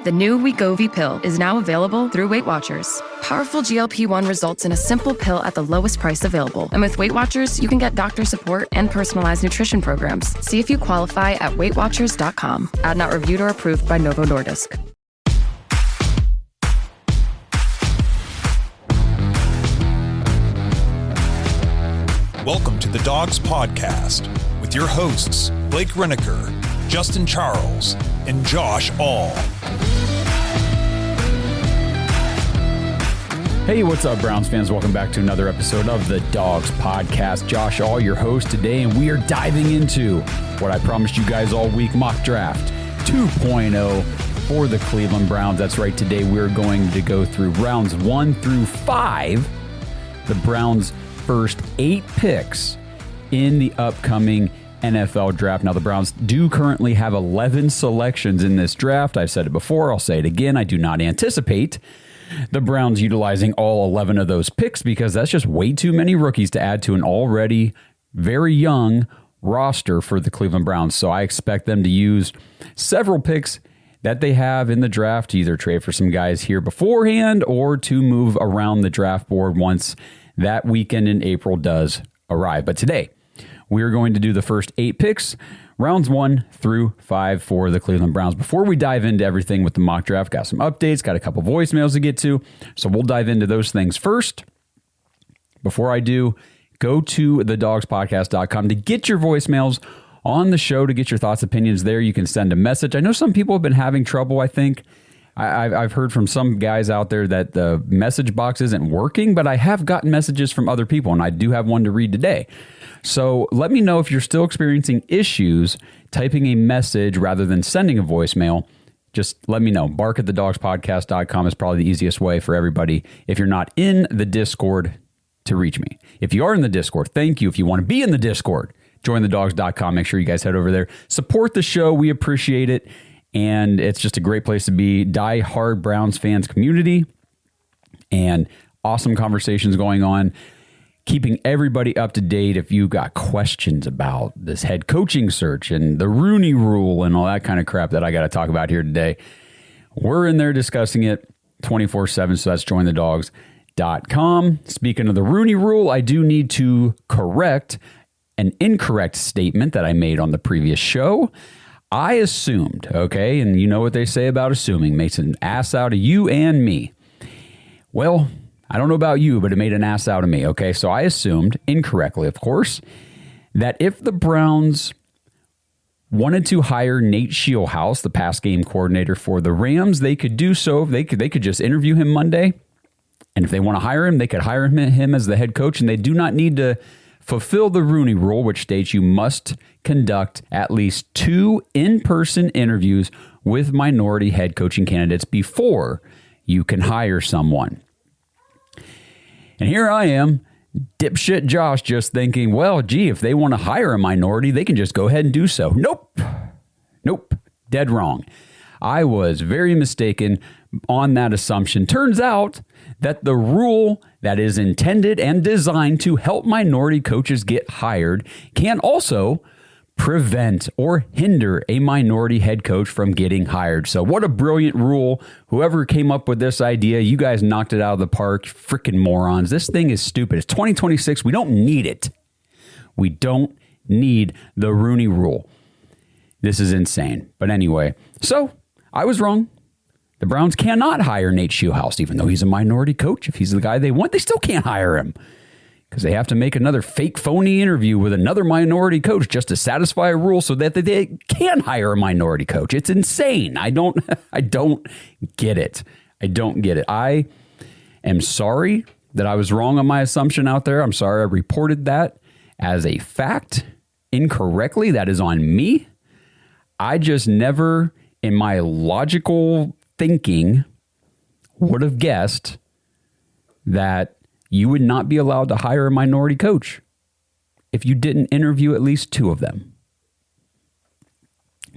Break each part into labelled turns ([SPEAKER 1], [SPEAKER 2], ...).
[SPEAKER 1] The new Wegovy pill is now available through Weight Watchers. Powerful GLP-1 results in a simple pill at the lowest price available. And with Weight Watchers, you can get doctor support and personalized nutrition programs. See if you qualify at WeightWatchers.com. Ad not reviewed or approved by Novo Nordisk.
[SPEAKER 2] Welcome to the Dogs Podcast with your hosts, Blake Reneker, Justin Charles, and Josh All.
[SPEAKER 3] Hey, what's up, Browns fans? Welcome back to another episode of the Dogs Podcast. Josh All, your host today, and we are diving into what I promised you guys all week, mock draft 2.0 for the Cleveland Browns. That's right, today we're going to go through rounds 1 through 5, the Browns' first 8 picks in the upcoming NFL draft. Now, the Browns do currently have 11 selections in this draft. I've said it before. I'll say it again. I do not anticipate the Browns utilizing all 11 of those picks because that's just way too many rookies to add to an already very young roster for the Cleveland Browns. So I expect them to use several picks that they have in the draft to either trade for some guys here beforehand or to move around the draft board once that weekend in April does arrive. But today, we are going to do the first 8 picks, rounds 1 through 5 for the Cleveland Browns. Before we dive into everything with the mock draft, got some updates, got a couple voicemails to get to, so we'll dive into those things first. Before I do, go to thedogspodcast.com to get your voicemails on the show, to get your thoughts, opinions there. You can send a message. I know some people have been having trouble, I think. I've heard from some guys out there that the message box isn't working, but I have gotten messages from other people, and I do have one to read today. So let me know if you're still experiencing issues typing a message rather than sending a voicemail. Just let me know. bark@thedogspodcast.com is probably the easiest way for everybody if you're not in the Discord to reach me. If you are in the Discord, thank you. If you want to be in the Discord, jointhedogs.com. Make sure you guys head over there. Support the show. We appreciate it. And it's just a great place to be. Die-hard Browns fans community and awesome conversations going on. Keeping everybody up to date. If you got questions about this head coaching search and the Rooney Rule and all that kind of crap that I got to talk about here today, we're in there discussing it 24/7. So that's jointhedogs.com. Speaking of the Rooney Rule, I do need to correct an incorrect statement that I made on the previous show. I assumed, okay, and you know what they say about assuming, makes an ass out of you and me. Well, I don't know about you, but it made an ass out of me, okay? So I assumed, incorrectly of course, that if the Browns wanted to hire Nate Scheelhaase, the pass game coordinator for the Rams, they could do so. They could just interview him Monday, and if they want to hire him, they could hire him as the head coach, and they do not need to fulfill the Rooney Rule, which states you must conduct at least 2 in-person interviews with minority head coaching candidates before you can hire someone. And here I am, dipshit Josh, just thinking, well, gee, if they want to hire a minority, they can just go ahead and do so. Nope, dead wrong. I was very mistaken on that assumption. Turns out that the rule that is intended and designed to help minority coaches get hired can also prevent or hinder a minority head coach from getting hired. So what a brilliant rule. Whoever came up with this idea, you guys knocked it out of the park. Freaking morons. This thing is stupid. It's 2026. We don't need it. We don't need the Rooney Rule. This is insane. But anyway, so I was wrong. The Browns cannot hire Nate Scheelhaase, even though he's a minority coach. If he's the guy they want, they still can't hire him because they have to make another fake phony interview with another minority coach just to satisfy a rule so that they can hire a minority coach. It's insane. I don't get it. I don't get it. I am sorry that I was wrong on my assumption out there. I'm sorry I reported that as a fact incorrectly. That is on me. I just never, in my logical thinking, would have guessed that you would not be allowed to hire a minority coach if you didn't interview at least 2 of them.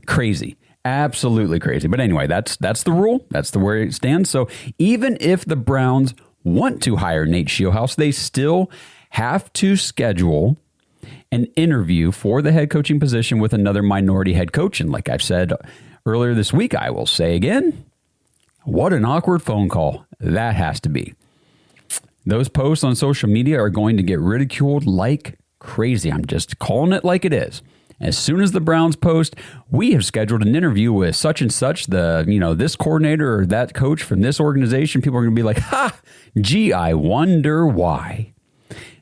[SPEAKER 3] Crazy. Absolutely crazy. But anyway, that's the rule. That's the way it stands. So even if the Browns want to hire Nate Scheelhaase, they still have to schedule an interview for the head coaching position with another minority head coach. And like I've said earlier this week, I will say again, What an awkward phone call that has to be. Those posts on social media are going to get ridiculed like crazy. I'm just calling it like it is. As soon as the Browns post, we have scheduled an interview with such and such, this coordinator or that coach from this organization, people are going to be like, ha, gee, I wonder why.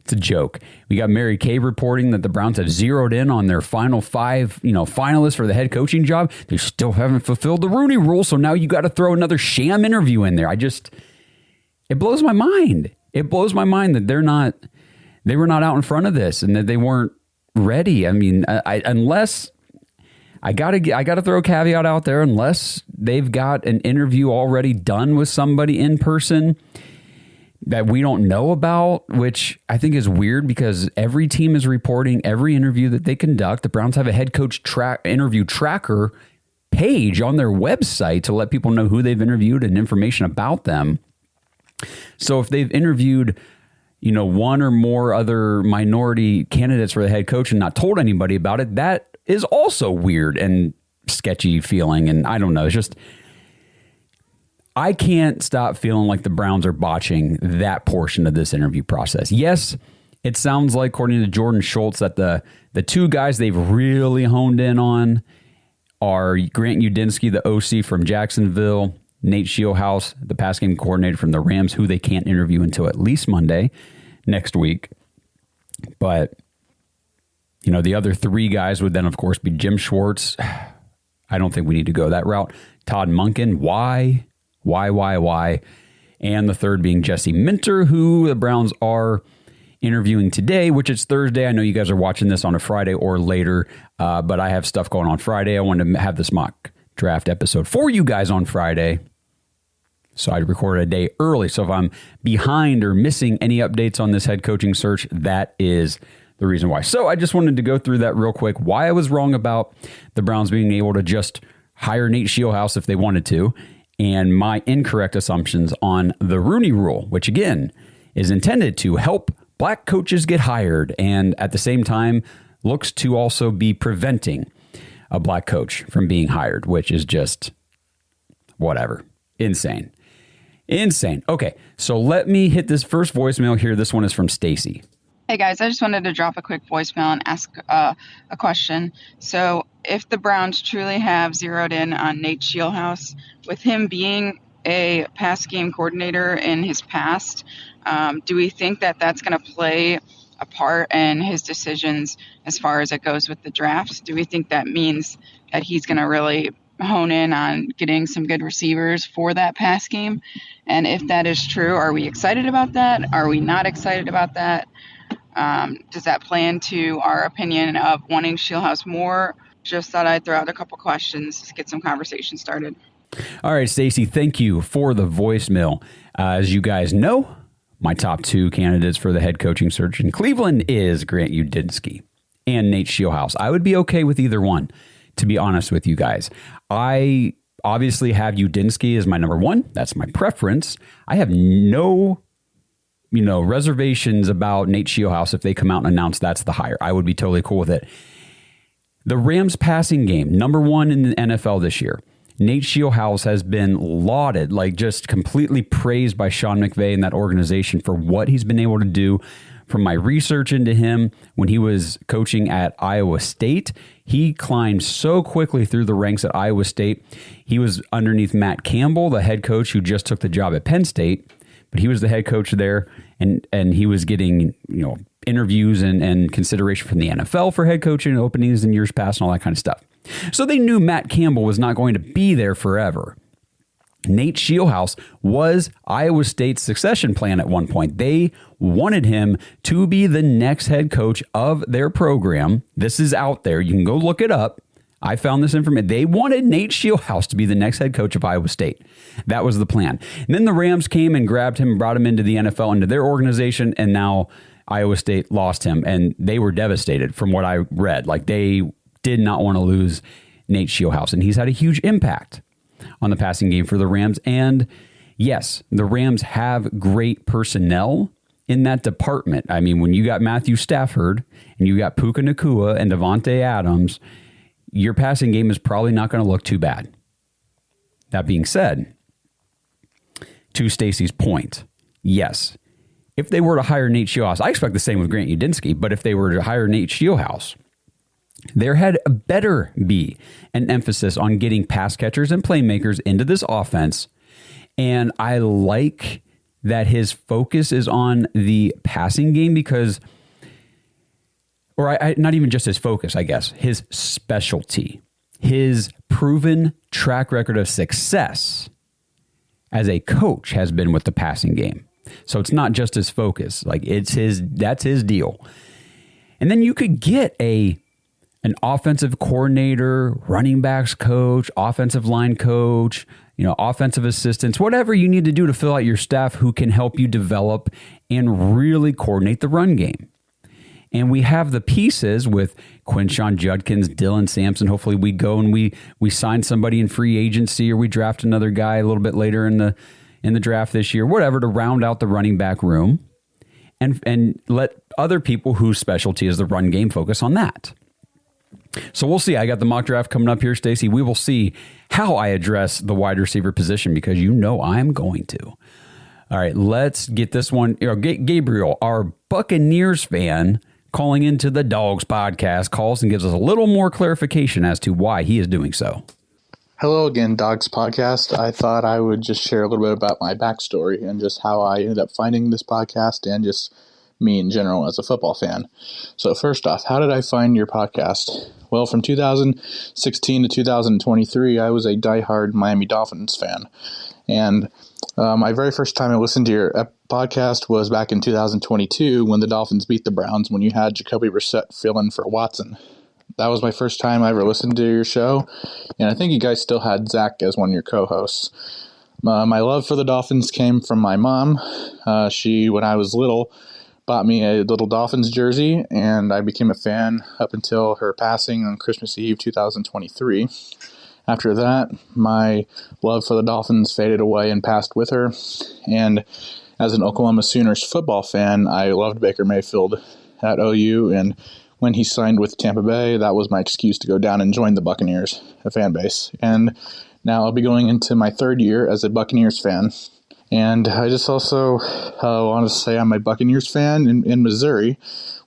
[SPEAKER 3] It's a joke. We got Mary Kay reporting that the Browns have zeroed in on their final 5, finalists for the head coaching job. They still haven't fulfilled the Rooney Rule, so now you got to throw another sham interview in there. It blows my mind. It blows my mind that they were not out in front of this and that they weren't ready. I mean, unless I gotta throw a caveat out there, unless they've got an interview already done with somebody in person that we don't know about, which I think is weird because every team is reporting every interview that they conduct. The Browns have a head coach interview tracker page on their website to let people know who they've interviewed and information about them. So if they've interviewed, one or more other minority candidates for the head coach and not told anybody about it, that is also weird and sketchy feeling. And I don't know, it's just, I can't stop feeling like the Browns are botching that portion of this interview process. Yes, it sounds like, according to Jordan Schultz, that the two guys they've really honed in on are Grant Udinski, the OC from Jacksonville, Nate Shieldhouse, the pass game coordinator from the Rams, who they can't interview until at least Monday next week. But, the other 3 guys would then, of course, be Jim Schwartz. I don't think we need to go that route. Todd Monken. Why? And the third being Jesse Minter, who the Browns are interviewing today, which it's Thursday. I know you guys are watching this on a Friday or later, but I have stuff going on Friday. I wanted to have this mock draft episode for you guys on Friday. So I recorded a day early. So if I'm behind or missing any updates on this head coaching search, that is the reason why. So I just wanted to go through that real quick, why I was wrong about the Browns being able to just hire Nate Shieldhouse if they wanted to, and my incorrect assumptions on the Rooney Rule, which again is intended to help black coaches get hired and at the same time looks to also be preventing a black coach from being hired, which is just whatever. Insane. Okay, so let me hit this first voicemail here. This one is from Stacy.
[SPEAKER 4] Hey guys, I just wanted to drop a quick voicemail and ask a question. So if the Browns truly have zeroed in on Nate Shieldhouse, with him being a pass game coordinator in his past, do we think that that's going to play a part in his decisions as far as it goes with the draft? Do we think that means that he's going to really hone in on getting some good receivers for that pass game? And if that is true, are we excited about that? Are we not excited about that? Does that play into our opinion of wanting Shieldhouse more? Just thought I'd throw out a couple questions to get some conversation started.
[SPEAKER 3] All right, Stacy, thank you for the voicemail. As you guys know, my top 2 candidates for the head coaching search in Cleveland is Grant Udinski and Nate Shieldhouse. I would be okay with either one, to be honest with you guys. I obviously have Udinski as my number 1. That's my preference. I have no reservations about Nate Shieldhouse if they come out and announce that's the hire. I would be totally cool with it. The Rams passing game, number 1 in the NFL this year. Nate Shieldhouse has been lauded, like just completely praised by Sean McVay and that organization for what he's been able to do. From my research into him, when he was coaching at Iowa State, he climbed so quickly through the ranks at Iowa State. He was underneath Matt Campbell, the head coach who just took the job at Penn State. But he was the head coach there, and he was getting interviews and consideration from the NFL for head coaching openings in years past and all that kind of stuff. So they knew Matt Campbell was not going to be there forever. Nate Shieldhouse was Iowa State's succession plan at one point. They wanted him to be the next head coach of their program. This is out there. You can go look it up. I found this information. They wanted Nate Shieldhouse to be the next head coach of Iowa State. That was the plan. And then the Rams came and grabbed him and brought him into the NFL, into their organization, and now Iowa State lost him, and they were devastated from what I read. Like, they did not want to lose Nate Shieldhouse, and he's had a huge impact on the passing game for the Rams. And yes, the Rams have great personnel in that department. I mean, when you got Matthew Stafford and you got Puka Nacua and Devontae Adams, your passing game is probably not going to look too bad. That being said, to Stacy's point, yes. If they were to hire Nate Shieldhouse, I expect the same with Grant Udinski, but if they were to hire Nate Shieldhouse, there had better be an emphasis on getting pass catchers and playmakers into this offense. And I like that his focus is on the passing game because, or not even just his focus, I guess, his specialty, his proven track record of success as a coach has been with the passing game. So it's not just his focus, like that's his deal. And then you could get an offensive coordinator, running backs coach, offensive line coach, offensive assistants, whatever you need to do to fill out your staff who can help you develop and really coordinate the run game. And we have the pieces with Quinshon Judkins, Dylan Sampson. Hopefully we go and we sign somebody in free agency or we draft another guy a little bit later in the draft this year, whatever, to round out the running back room and let other people whose specialty is the run game focus on that. So we'll see. I got the mock draft coming up here, Stacy. We will see how I address the wide receiver position because I'm going to. All right, let's get this one. Gabriel, our Buccaneers fan, calling into the Dogs podcast, calls and gives us a little more clarification as to why he is doing so.
[SPEAKER 5] Hello again, Dogs Podcast. I thought I would just share a little bit about my backstory and just how I ended up finding this podcast and just me in general as a football fan. So first off, how did I find your podcast? Well, from 2016 to 2023, I was a diehard Miami Dolphins fan. And my very first time I listened to your podcast was back in 2022 when the Dolphins beat the Browns when you had Jacoby Brissett fill in for Watson. That was my first time I ever listened to your show, and I think you guys still had Zach as one of your co-hosts. My love for the Dolphins came from my mom. She, when I was little, bought me a little Dolphins jersey, and I became a fan up until her passing on Christmas Eve 2023. After that, my love for the Dolphins faded away and passed with her, and as an Oklahoma Sooners football fan, I loved Baker Mayfield at OU, and when he signed with Tampa Bay, that was my excuse to go down and join the Buccaneers, a fan base. And now I'll be going into my third year as a Buccaneers fan. And I just also want to say I'm a Buccaneers fan in Missouri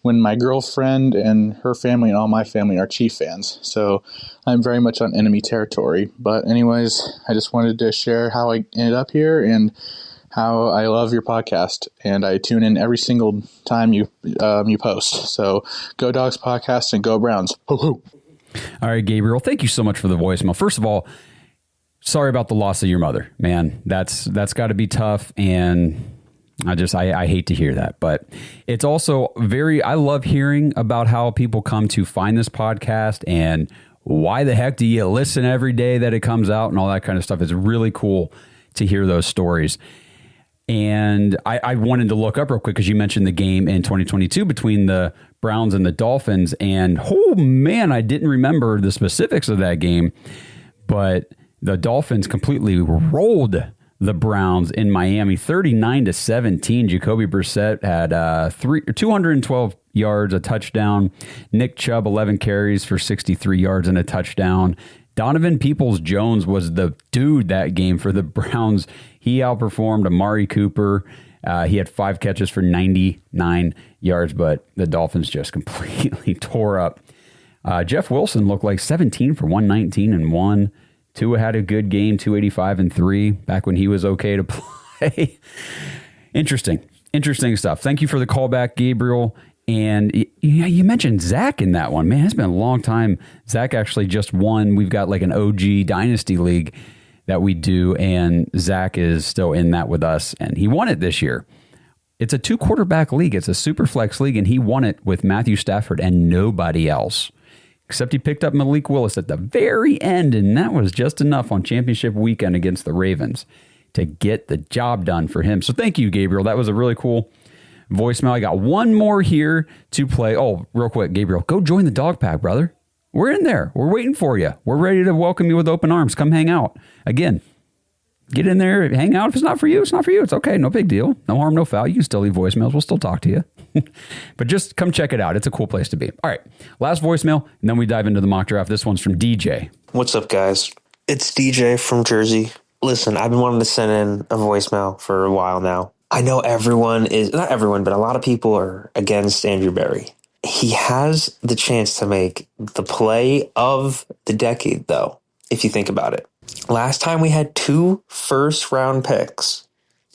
[SPEAKER 5] when my girlfriend and her family and all my family are Chief fans. So I'm very much on enemy territory. But anyways, I just wanted to share how I ended up here and how I love your podcast, and I tune in every single time you post. So go Dogs Podcast and go Browns. Ho, ho.
[SPEAKER 3] All right, Gabriel, thank you so much for the voicemail. First of all, sorry about the loss of your mother, man. That's got to be tough, and I hate to hear that. But it's also I love hearing about how people come to find this podcast and why the heck do you listen every day that it comes out and all that kind of stuff. It's really cool to hear those stories. And I wanted to look up real quick because you mentioned the game in 2022 between the Browns and the Dolphins. And, oh, man, I didn't remember the specifics of that game. But the Dolphins completely rolled the Browns in Miami, 39-17. Jacoby Brissett had 212 yards, a touchdown. Nick Chubb, 11 carries for 63 yards and a touchdown. Donovan Peoples-Jones was the dude that game for the Browns. He outperformed Amari Cooper. He had 5 catches for 99 yards, but the Dolphins just completely tore up. Jeff Wilson looked like 17 for 119 and 1. Tua had a good game, 285 and 3, back when he was okay to play. Interesting stuff. Thank you for the call back, Gabriel. And you mentioned Zach in that one. Man, it's been a long time. Zach actually just won. We've got like an OG Dynasty League that we do, and Zach is still in that with us, and he won it this year. It's a 2-quarterback league. It's a super flex league, and he won it with Matthew Stafford and nobody else, except he picked up Malik Willis at the very end, and that was just enough on championship weekend against the Ravens to get the job done for him. So thank you, Gabriel. That was a really cool voicemail. I got one more here to play. Oh, real quick, Gabriel, go join the dog pack, brother. We're in there. We're waiting for you. We're ready to welcome you with open arms. Come hang out. Again, get in there, hang out. If it's not for you, it's not for you. It's okay. No big deal. No harm, no foul. You can still leave voicemails. We'll still talk to you. But just come check it out. It's a cool place to be. All right. Last voicemail, and then we dive into the mock draft. This one's from DJ.
[SPEAKER 6] What's up, guys? It's DJ from Jersey. listen, I've been wanting to send in a voicemail for a while now. I know not everyone, but a lot of people are against Andrew Berry. He has the chance to make the play of the decade, though, if you think about it. Last time we had 2 first-round picks.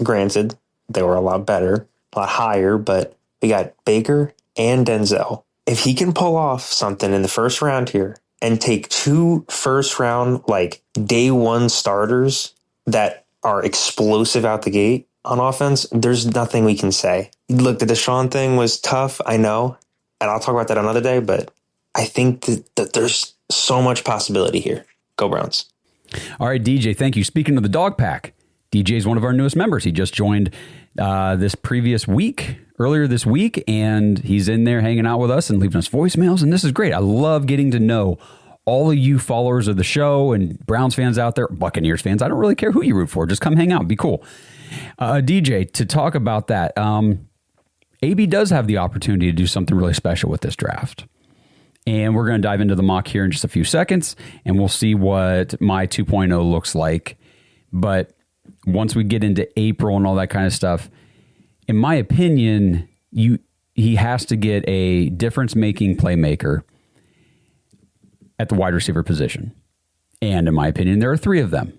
[SPEAKER 6] Granted, they were a lot better, a lot higher, but we got Baker and Denzel. If he can pull off something in the first round here and take 2 first-round, like, day one starters that are explosive out the gate on offense, there's nothing we can say. Look, the Deshaun thing was tough, I know, and I'll talk about that another day, but I think that there's so much possibility here. Go Browns.
[SPEAKER 3] All right, DJ, thank you. Speaking of the dog pack, DJ is one of our newest members. He just joined earlier this week, and he's in there hanging out with us and leaving us voicemails, and this is great. I love getting to know all of you followers of the show and Browns fans out there, Buccaneers fans. I don't really care who you root for. Just come hang out. Be cool. DJ, to talk about that, AB does have the opportunity to do something really special with this draft. And we're going to dive into the mock here in just a few seconds, and we'll see what my 2.0 looks like. But once we get into April and all that kind of stuff, in my opinion, he has to get a difference-making playmaker at the wide receiver position. And in my opinion, there are 3 of them.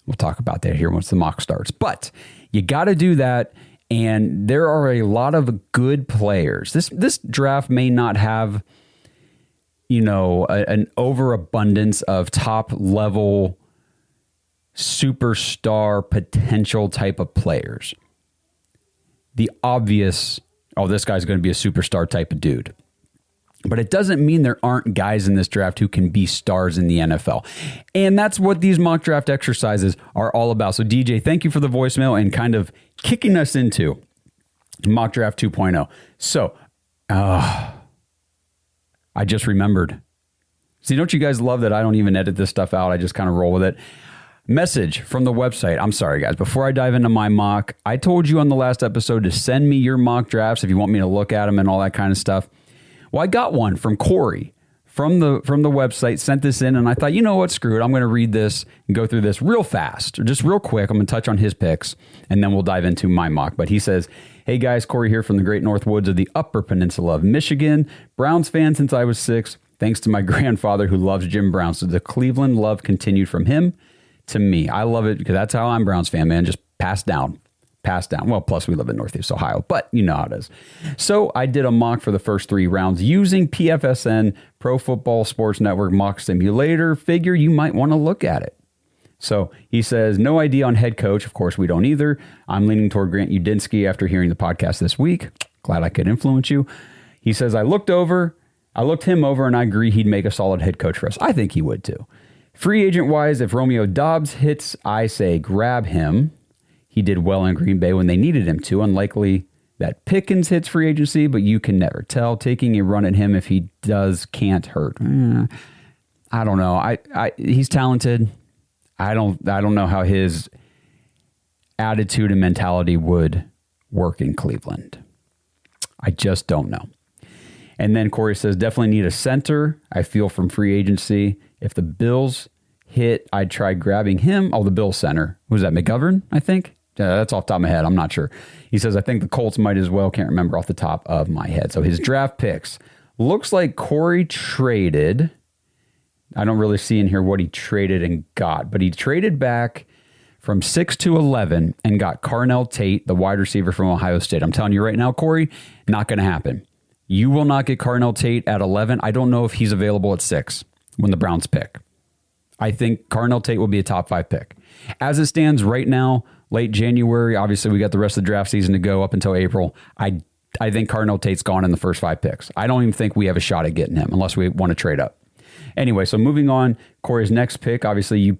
[SPEAKER 3] We'll talk about that here once the mock starts. But you got to do that, and there are a lot of good players. This draft may not have, an overabundance of top-level superstar potential type of players. The obvious, this guy's going to be a superstar type of dude. But it doesn't mean there aren't guys in this draft who can be stars in the NFL. And that's what these mock draft exercises are all about. So DJ, thank you for the voicemail and kind of kicking us into mock draft 2.0. So, I just remembered. See, don't you guys love that I don't even edit this stuff out? I just kind of roll with it. Message from the website. I'm sorry, guys. Before I dive into my mock, I told you on the last episode to send me your mock drafts if you want me to look at them and all that kind of stuff. Well, I got one from Corey from the website, sent this in, and I thought, you know what, screw it. I'm going to read this and go through this real fast, or just real quick. I'm going to touch on his picks, and then we'll dive into my mock. But he says, hey, guys, Corey here from the great North Woods of the Upper Peninsula of Michigan. Browns fan since I was 6, thanks to my grandfather who loves Jim Brown. So the Cleveland love continued from him to me. I love it because that's how I'm Browns fan, man. Just passed down. Well, plus we live in Northeast Ohio, but you know how it is. So I did a mock for the first 3 rounds using PFSN, Pro Football Sports Network Mock Simulator. Figure you might want to look at it. So he says, no idea on head coach. Of course, we don't either. I'm leaning toward Grant Udinsky after hearing the podcast this week. Glad I could influence you. He says, I looked him over, and I agree he'd make a solid head coach for us. I think he would too. Free agent wise, if Romeo Doubs hits, I say grab him. He did well in Green Bay when they needed him to. Unlikely that Pickens hits free agency, but you can never tell. Taking a run at him if he does can't hurt. I don't know. He's talented. I don't know how his attitude and mentality would work in Cleveland. I just don't know. And then Corey says, definitely need a center. I feel from free agency. If the Bills hit, I'd try grabbing him. Oh, the Bills center. Was that McGovern, I think? That's off the top of my head. I'm not sure. He says, I think the Colts might as well. Can't remember off the top of my head. So his draft picks. Looks like Corey traded. I don't really see in here what he traded and got, but he traded back from 6 to 11 and got Carnell Tate, the wide receiver from Ohio State. I'm telling you right now, Corey, not going to happen. You will not get Carnell Tate at 11. I don't know if he's available at 6 when the Browns pick. I think Carnell Tate will be a top 5 pick. As it stands right now, late January, obviously we got the rest of the draft season to go up until April. I think Carnell Tate's gone in the first 5 picks. I don't even think we have a shot at getting him unless we want to trade up. Anyway, so moving on, Corey's next pick, obviously you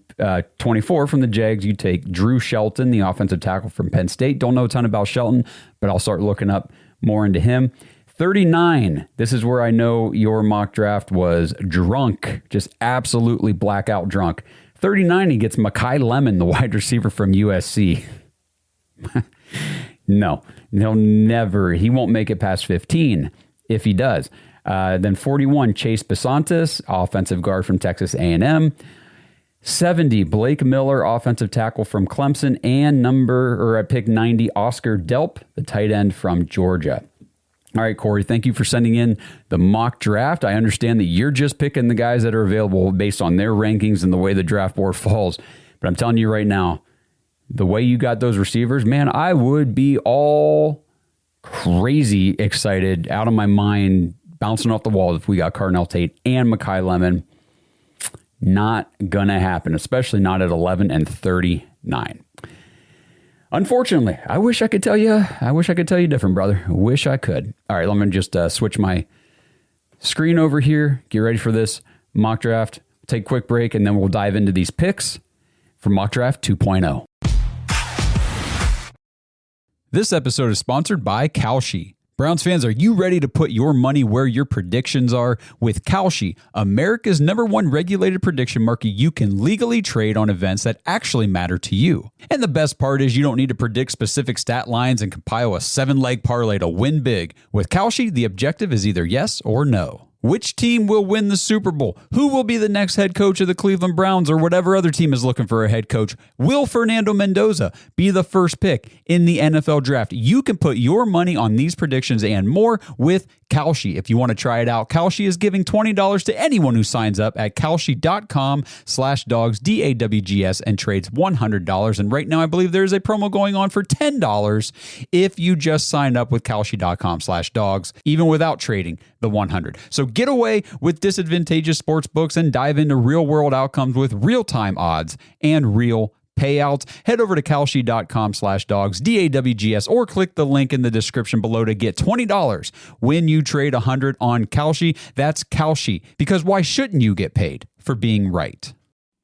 [SPEAKER 3] 24 from the Jags, you take Drew Shelton, the offensive tackle from Penn State. Don't know a ton about Shelton, but I'll start looking up more into him. 39, this is where I know your mock draft was drunk, just absolutely blackout drunk. 39, he gets Mekhi Lemon, the wide receiver from USC. No, he won't make it past 15 if he does. Then 41, Chase Besantis, offensive guard from Texas A&M. 70, Blake Miller, offensive tackle from Clemson, and at pick 90, Oscar Delp, the tight end from Georgia. All right, Corey, thank you for sending in the mock draft. I understand that you're just picking the guys that are available based on their rankings and the way the draft board falls. But I'm telling you right now, the way you got those receivers, man, I would be all crazy excited, out of my mind, bouncing off the wall if we got Carnell Tate and Mekhi Lemon. Not gonna happen, especially not at 11 and 39. Unfortunately, I wish I could tell you different, brother. I wish I could. All right, let me just switch my screen over here. Get ready for this mock draft. Take a quick break, and then we'll dive into these picks for mock draft 2.0. This episode is sponsored by Kalshi. Browns fans, are you ready to put your money where your predictions are? With Kalshi, America's #1 regulated prediction market, you can legally trade on events that actually matter to you. And the best part is you don't need to predict specific stat lines and compile a 7-leg parlay to win big. With Kalshi, the objective is either yes or no. Which team will win the Super Bowl? Who will be the next head coach of the Cleveland Browns or whatever other team is looking for a head coach? Will Fernando Mendoza be the first pick in the NFL draft? You can put your money on these predictions and more with Kalshi. If you want to try it out, Kalshi is giving $20 to anyone who signs up at kalshi.com/dogs, DAWGS, and trades $100. And right now, I believe there's a promo going on for $10 if you just sign up with kalshi.com/dogs, even without trading the $100. So get away with disadvantageous sports books and dive into real world outcomes with real-time odds and real payouts. Head over to kalshi.com/dogs, DAWGS, or click the link in the description below to get $20 when you trade $100 on Kalshi. That's Kalshi, because why shouldn't you get paid for being right?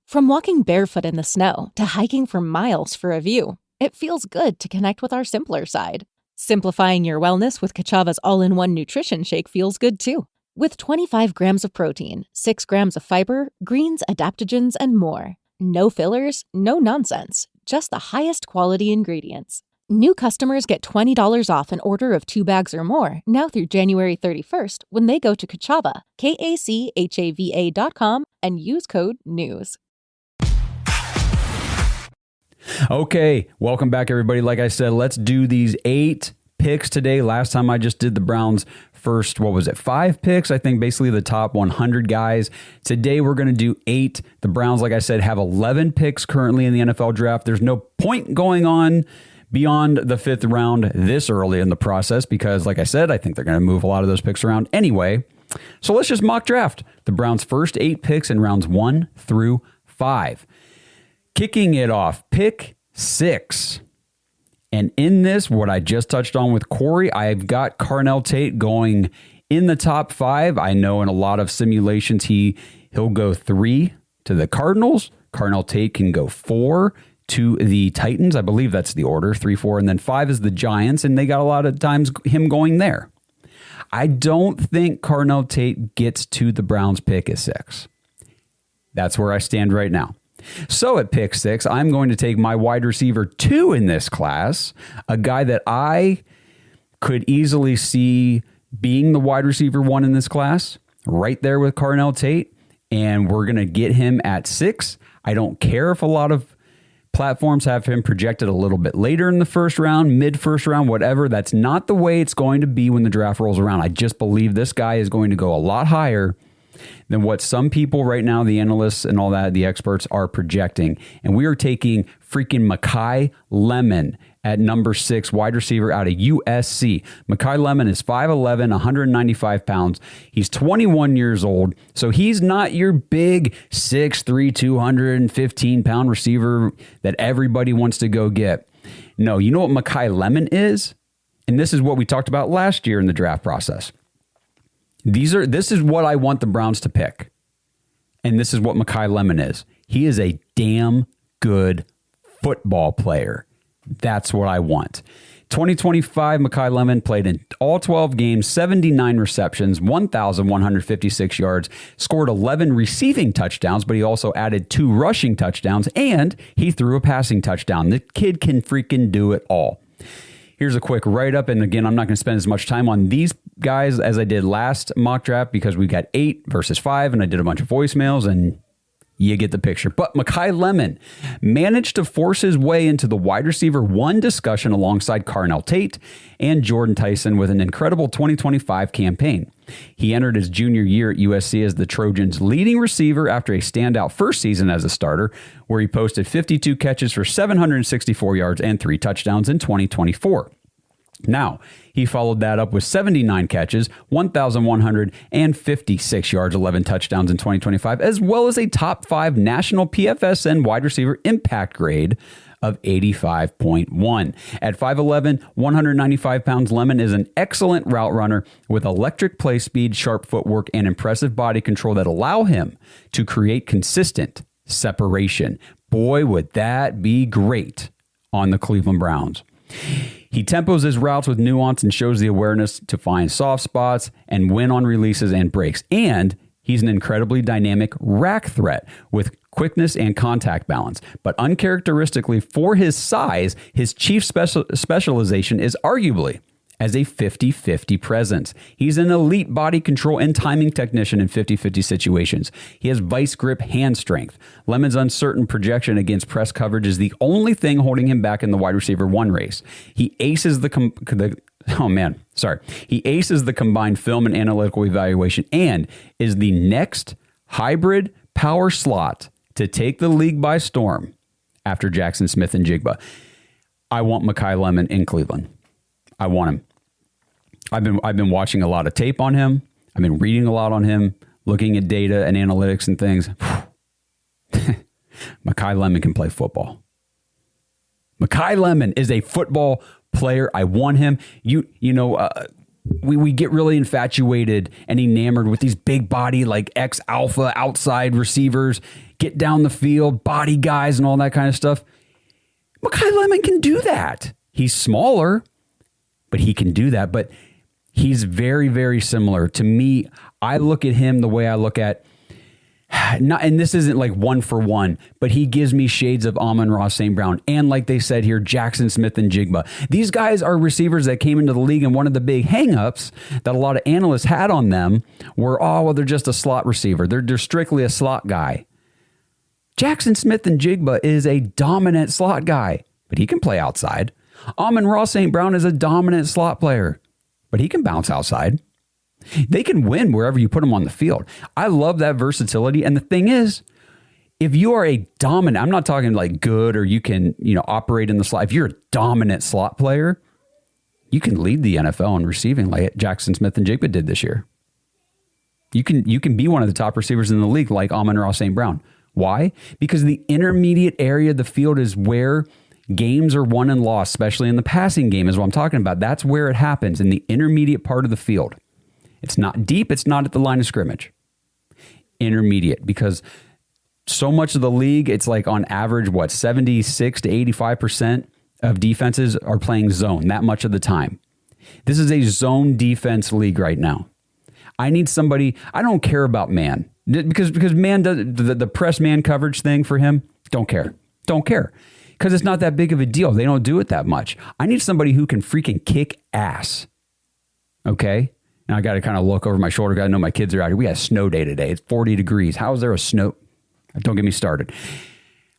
[SPEAKER 7] From walking barefoot in the snow to hiking for miles for a view, it feels good to connect with our simpler side. Simplifying your wellness with Kachava's all-in-one nutrition shake feels good too. With 25 grams of protein, 6 grams of fiber, greens, adaptogens, and more. No fillers, no nonsense, just the highest quality ingredients. New customers get $20 off an order of 2 bags or more now through January 31st when they go to Kachava, KACHAVA.com, and use code NEWS.
[SPEAKER 3] Okay, welcome back, everybody. Like I said, let's do these 8 picks today. Last time I just did the Browns' first, 5 picks? I think basically the top 100 guys. Today we're going to do 8. The Browns, like I said, have 11 picks currently in the NFL draft. There's no point going on beyond the 5th round this early in the process because, like I said, I think they're going to move a lot of those picks around anyway. So let's just mock draft the Browns' first 8 picks in rounds 1 through 5. Kicking it off, pick 6. And in this, what I just touched on with Corey, I've got Carnell Tate going in the top 5. I know in a lot of simulations, he'll go 3 to the Cardinals. Carnell Tate can go 4 to the Titans. I believe that's the order, 3, 4, and then 5 is the Giants, and they got a lot of times him going there. I don't think Carnell Tate gets to the Browns pick at 6. That's where I stand right now. So at pick 6, I'm going to take my wide receiver 2 in this class, a guy that I could easily see being the wide receiver 1 in this class, right there with Carnell Tate, and we're going to get him at 6. I don't care if a lot of platforms have him projected a little bit later in the first round, mid-first round, whatever. That's not the way it's going to be when the draft rolls around. I just believe this guy is going to go a lot higher than what some people right now, the analysts and all that, the experts, are projecting. And we are taking freaking Mekhi Lemon at number 6, wide receiver out of USC. Mekhi Lemon is 5'11", 195 pounds. He's 21 years old, so he's not your big 6'3", 215-pound receiver that everybody wants to go get. No, you know what Mekhi Lemon is? And this is what we talked about last year in the draft process. This is what I want the Browns to pick. And this is what Mekhi Lemon is. He is a damn good football player. That's what I want. 2025, Mekhi Lemon played in all 12 games, 79 receptions, 1,156 yards, scored 11 receiving touchdowns, but he also added 2 rushing touchdowns, and he threw a passing touchdown. The kid can freaking do it all. Here's a quick write-up, and again, I'm not going to spend as much time on these guys as I did last mock draft because we got 8 versus 5, and I did a bunch of voicemails, and You get the picture. But Mekhi Lemon managed to force his way into the wide receiver one discussion alongside Carnell Tate and Jordan Tyson with an incredible 2025 campaign. He entered his junior year at USC as the Trojans' leading receiver after a standout first season as a starter, where he posted 52 catches for 764 yards and 3 touchdowns in 2024. Now, he followed that up with 79 catches, 1,156 yards, 11 touchdowns in 2025, as well as a top 5 national PFSN wide receiver impact grade of 85.1. At 5'11", 195 pounds, Lemon is an excellent route runner with electric play speed, sharp footwork, and impressive body control that allow him to create consistent separation. Boy, would that be great on the Cleveland Browns. He tempos his routes with nuance and shows the awareness to find soft spots and win on releases and breaks. And he's an incredibly dynamic rack threat with quickness and contact balance. But uncharacteristically for his size, his chief specialization is arguably as a 50-50 presence. He's an elite body control and timing technician in 50-50 situations. He has vice grip hand strength. Lemon's uncertain projection against press coverage is the only thing holding him back in the wide receiver one race. He aces the combined film and analytical evaluation and is the next hybrid power slot to take the league by storm after Jackson Smith and Jigba. I want Mekhi Lemon in Cleveland. I want him. I've been watching a lot of tape on him. I've been reading a lot on him, looking at data and analytics and things. Mekhi Lemon can play football. Mekhi Lemon is a football player. I want him. We get really infatuated and enamored with these big body, like ex-alpha outside receivers, get down the field, body guys and all that kind of stuff. Mekhi Lemon can do that. He's smaller, but he can do that. But he's very, very similar. To me, I look at him the way I look at, and this isn't like one for one, but he gives me shades of Amon-Ra St. Brown. And like they said here, Jackson Smith and Jigba. These guys are receivers that came into the league, and one of the big hangups that a lot of analysts had on them were, they're just a slot receiver. They're strictly a slot guy. Jackson Smith and Jigba is a dominant slot guy, but he can play outside. Amon-Ra St. Brown is a dominant slot player, but he can bounce outside. They can win wherever you put them on the field. I love that versatility. And the thing is, if you are a dominant, I'm not talking like good or you can, operate in the slot. If you're a dominant slot player, you can lead the NFL in receiving like Jackson Smith and Jigba did this year. You can be one of the top receivers in the league like Amon-Ra St. Brown. Why? Because the intermediate area of the field is where games are won and lost, especially in the passing game is what I'm talking about. That's where it happens, in the intermediate part of the field. It's not deep. It's not at the line of scrimmage. Intermediate, because so much of the league, it's like on average, 76 to 85% of defenses are playing zone that much of the time. This is a zone defense league right now. I need somebody, I don't care about man, because man does the press man coverage thing for him. Don't care. Because it's not that big of a deal. They don't do it that much. I need somebody who can freaking kick ass. Okay? Now I got to kind of look over my shoulder. Got to know my kids are out here. We had a snow day today. It's 40 degrees. How is there a snow? Don't get me started.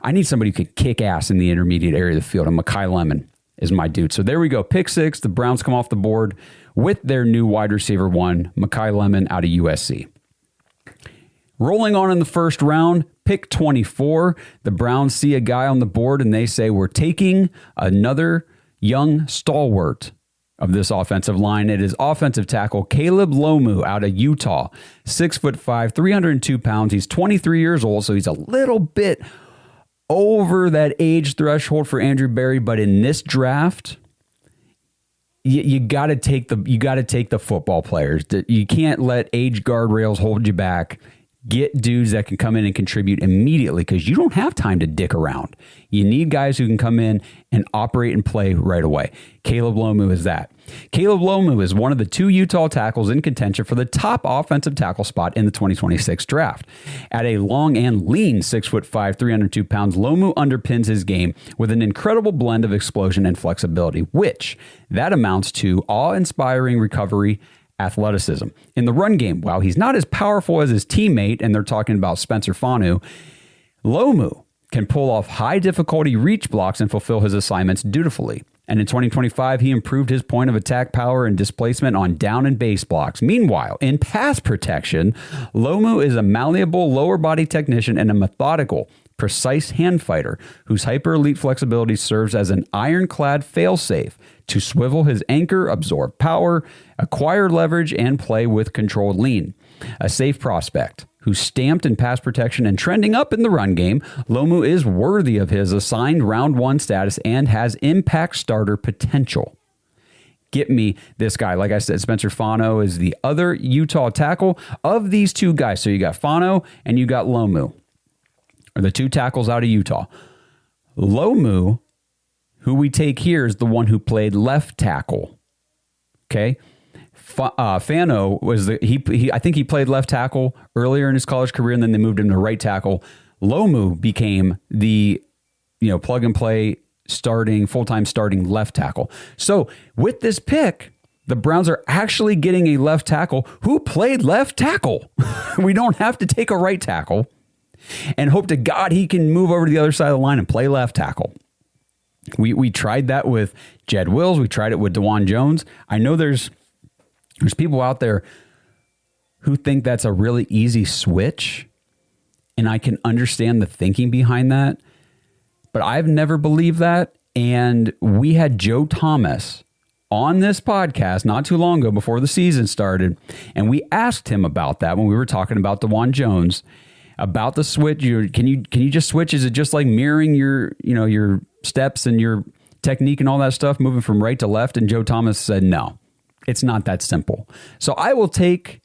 [SPEAKER 3] I need somebody who can kick ass in the intermediate area of the field. And Mekhi Lemon is my dude. So there we go. Pick 6. The Browns come off the board with their new wide receiver 1, Mekhi Lemon out of USC. Rolling on in the first round, pick 24. The Browns see a guy on the board and they say, we're taking another young stalwart of this offensive line. It is offensive tackle Caleb Lomu out of Utah. 6'5", 302 pounds. He's 23 years old, so he's a little bit over that age threshold for Andrew Berry. But in this draft, you got to take the football players. You can't let age guardrails hold you back. Get dudes that can come in and contribute immediately, because you don't have time to dick around. You need guys who can come in and operate and play right away. Caleb Lomu is that. Caleb Lomu is one of the 2 Utah tackles in contention for the top offensive tackle spot in the 2026 draft. At a long and lean 6'5", 302 pounds, Lomu underpins his game with an incredible blend of explosion and flexibility, which that amounts to awe-inspiring recovery athleticism. In the run game, while he's not as powerful as his teammate, and they're talking about Spencer Fanu, Lomu can pull off high difficulty reach blocks and fulfill his assignments dutifully. And in 2025, he improved his point of attack power and displacement on down and base blocks. Meanwhile, in pass protection, Lomu is a malleable lower body technician and a methodical, precise hand fighter whose hyper elite flexibility serves as an ironclad failsafe to swivel his anchor, absorb power, acquire leverage, and play with controlled lean. A safe prospect who's stamped in pass protection and trending up in the run game, Lomu is worthy of his assigned round 1 status and has impact starter potential. Get me this guy. Like I said, Spencer Fano is the other Utah tackle of these two guys. So you got Fano and you got Lomu, are the two tackles out of Utah. Lomu, who we take here, is the one who played left tackle. Okay. Fano was I think he played left tackle earlier in his college career, and then they moved him to right tackle. Lomu became the plug and play full-time starting left tackle. So with this pick, the Browns are actually getting a left tackle who played left tackle. We don't have to take a right tackle and hope to God he can move over to the other side of the line and play left tackle. We tried that with Jed Wills. We tried it with DeJuan Jones. I know there's people out there who think that's a really easy switch, and I can understand the thinking behind that, but I've never believed that. And we had Joe Thomas on this podcast not too long ago before the season started, and we asked him about that when we were talking about DeJuan Jones, about the switch. Can you just switch? Is it just like mirroring your steps and your technique and all that stuff, moving from right to left? And Joe Thomas said, no, it's not that simple. So I will take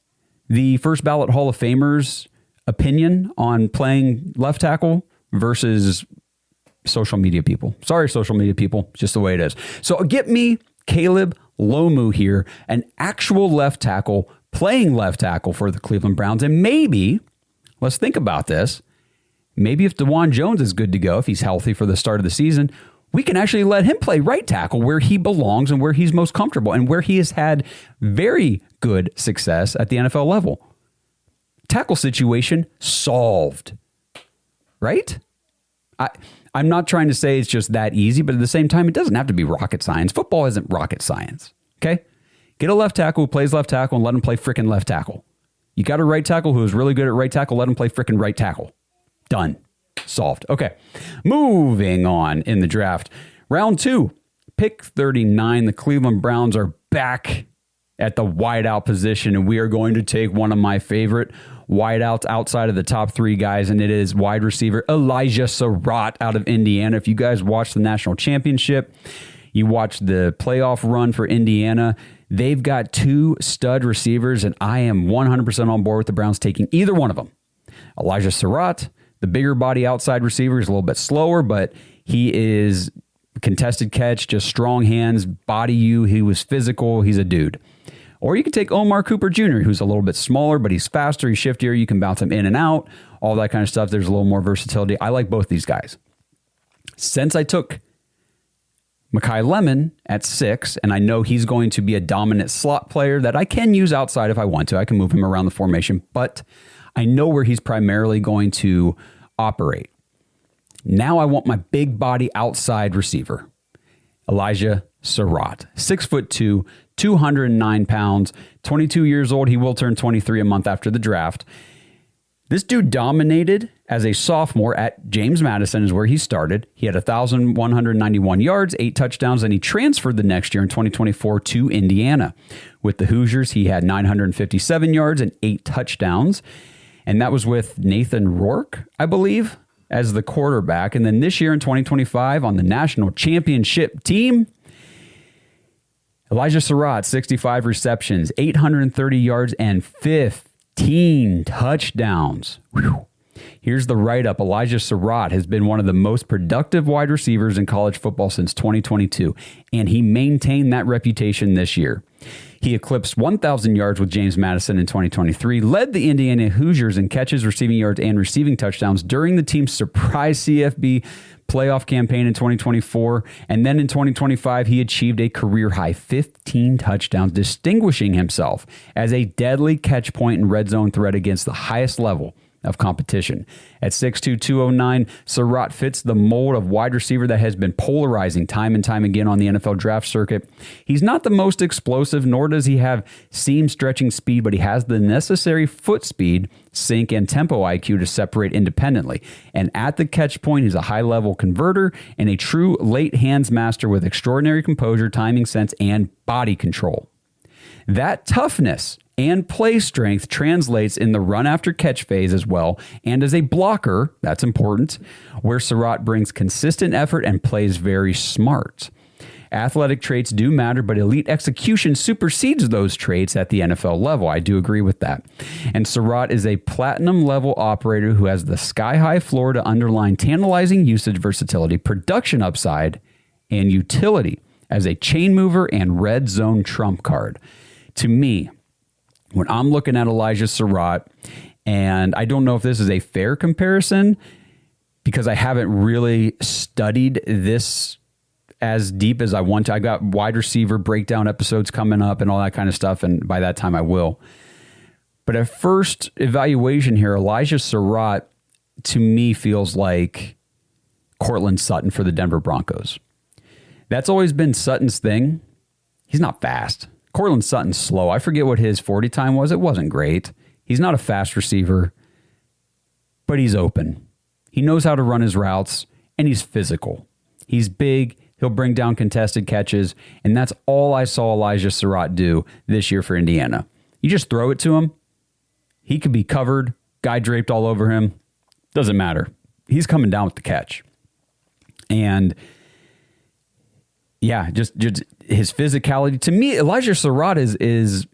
[SPEAKER 3] the first ballot Hall of Famers opinion on playing left tackle versus social media people. Sorry, social media people, just the way it is. So get me Caleb Lomu here, an actual left tackle playing left tackle for the Cleveland Browns. And maybe, let's think about this, maybe if DeJuan Jones is good to go, if he's healthy for the start of the season, we can actually let him play right tackle where he belongs and where he's most comfortable and where he has had very good success at the NFL level. Tackle situation solved, right? I'm not trying to say it's just that easy, but at the same time, it doesn't have to be rocket science. Football isn't rocket science, okay? Get a left tackle who plays left tackle and let him play frickin' left tackle. You got a right tackle who is really good at right tackle, let him play frickin' right tackle. Done. Solved. Okay. Moving on in the draft. Round 2, pick 39. The Cleveland Browns are back at the wideout position, and we are going to take one of my favorite wideouts outside of the top 3 guys, and it is wide receiver Elijah Surratt out of Indiana. If you guys watched the national championship, you watched the playoff run for Indiana, they've got 2 stud receivers, and I am 100% on board with the Browns taking either one of them. Elijah Surratt, the bigger body outside receiver, is a little bit slower, but he is contested catch, just strong hands, body you. He was physical. He's a dude. Or you can take Omar Cooper Jr., who's a little bit smaller, but he's faster, he's shiftier. You can bounce him in and out, all that kind of stuff. There's a little more versatility. I like both these guys. Since I took Mekhi Lemon at 6, and I know he's going to be a dominant slot player that I can use outside if I want to. I can move him around the formation, but I know where he's primarily going to operate. Now I want my big body outside receiver, Elijah Surratt, 6'2", 209 pounds, 22 years old. He will turn 23 a month after the draft. This dude dominated as a sophomore at James Madison is where he started. He had 1,191 yards, 8 touchdowns, and he transferred the next year in 2024 to Indiana. With the Hoosiers, he had 957 yards and 8 touchdowns. And that was with Nathan Rourke, I believe, as the quarterback. And then this year in 2025 on the national championship team, Elijah Surratt, 65 receptions, 830 yards, and 15 touchdowns. Whew. Here's the write-up. Elijah Surratt has been one of the most productive wide receivers in college football since 2022, and he maintained that reputation this year. He eclipsed 1,000 yards with James Madison in 2023, led the Indiana Hoosiers in catches, receiving yards, and receiving touchdowns during the team's surprise CFB playoff campaign in 2024. And then in 2025, he achieved a career-high 15 touchdowns, distinguishing himself as a deadly catch point and red zone threat against the highest level of competition. At 6'2", 209, Surratt fits the mold of wide receiver that has been polarizing time and time again on the NFL draft circuit. He's not the most explosive, nor does he have seam stretching speed, but he has the necessary foot speed, sink, and tempo IQ to separate independently. And at the catch point, he's a high-level converter and a true late hands master with extraordinary composure, timing sense, and body control. That toughness and play strength translates in the run after catch phase as well, and as a blocker, that's important, where Surratt brings consistent effort and plays very smart. Athletic traits do matter, but elite execution supersedes those traits at the NFL level. I do agree with that. And Surratt is a platinum level operator who has the sky-high floor to underline tantalizing usage versatility, production upside, and utility as a chain mover and red zone trump card. To me, when I'm looking at Elijah Surratt, and I don't know if this is a fair comparison because I haven't really studied this as deep as I want to. I got wide receiver breakdown episodes coming up and all that kind of stuff, and by that time I will. But at first evaluation here, Elijah Surratt to me feels like Courtland Sutton for the Denver Broncos. That's always been Sutton's thing. He's not fast. Courtland Sutton's slow. I forget what his 40 time was. It wasn't great. He's not a fast receiver, but he's open. He knows how to run his routes, and he's physical. He's big. He'll bring down contested catches, and that's all I saw Elijah Surratt do this year for Indiana. You just throw it to him. He could be covered, guy draped all over him. Doesn't matter. He's coming down with the catch. And yeah, just his physicality. To me, Elijah Surratt is